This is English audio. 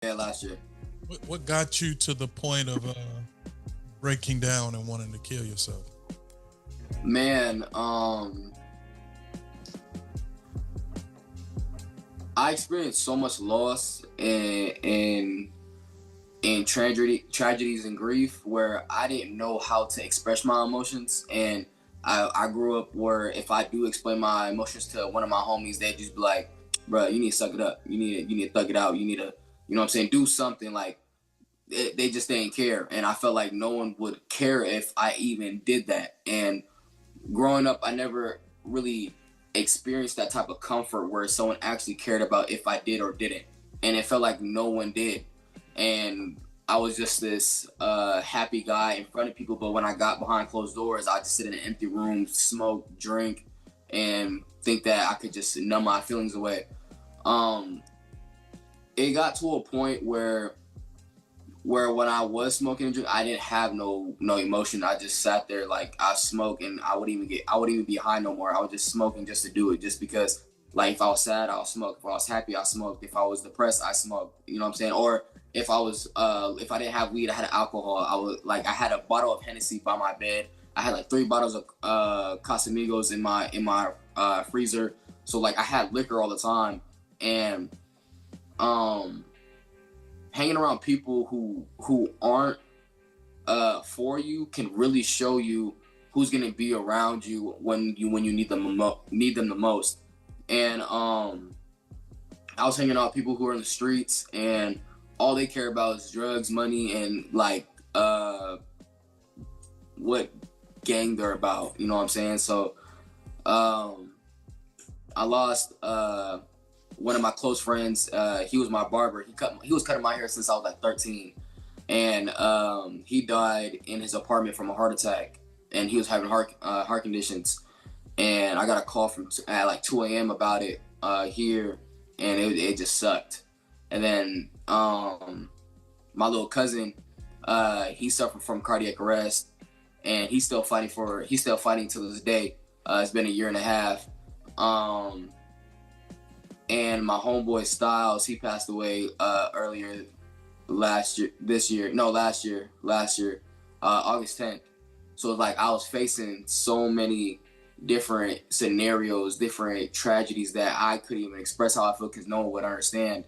Yeah, last year. What got you to the point of breaking down and wanting to kill yourself? Man, I experienced so much loss and tragedies and grief where I didn't know how to express my emotions. And I grew up where if I do explain my emotions to one of my homies, they just be like, "Bro, you need to suck it up. You need to thug it out. You need to, you know what I'm saying, do something." Like they just didn't care, and I felt like no one would care if I even did that. And growing up, I never really experienced that type of comfort where someone actually cared about if I did or didn't, and it felt like no one did. And I was just this happy guy in front of people, but when I got behind closed doors, I just sit in an empty room, smoke, drink, and think that I could just numb my feelings away. Um, it got to a point where when I was smoking and drinking, I didn't have no emotion. I just sat there like I smoke and I wouldn't even be high no more. I was just smoking just to do it, just because like if I was sad, I'll smoke. If I was happy, I smoked. If I was depressed, I smoked. You know what I'm saying? Or if I didn't have weed, I had alcohol. I had a bottle of Hennessy by my bed. I had like 3 bottles of Casamigos in my freezer. So like I had liquor all the time. And um hanging around people who aren't for you can really show you who's gonna be around you when you need them the most. And I was hanging out with people who are in the streets, and all they care about is drugs, money, and like what gang they're about. You know what I'm saying? So um, I lost one of my close friends. He was my barber. He was cutting my hair since I was like 13, and he died in his apartment from a heart attack, and he was having heart conditions. And I got a call from at like 2 a.m. about it here, and it just sucked. And then my little cousin, he suffered from cardiac arrest, and he's still fighting to this day. It's been a year and a half. Um, and my homeboy Styles, he passed away earlier last year, August 10th. So it's like I was facing so many different scenarios, different tragedies that I couldn't even express how I feel because no one would understand.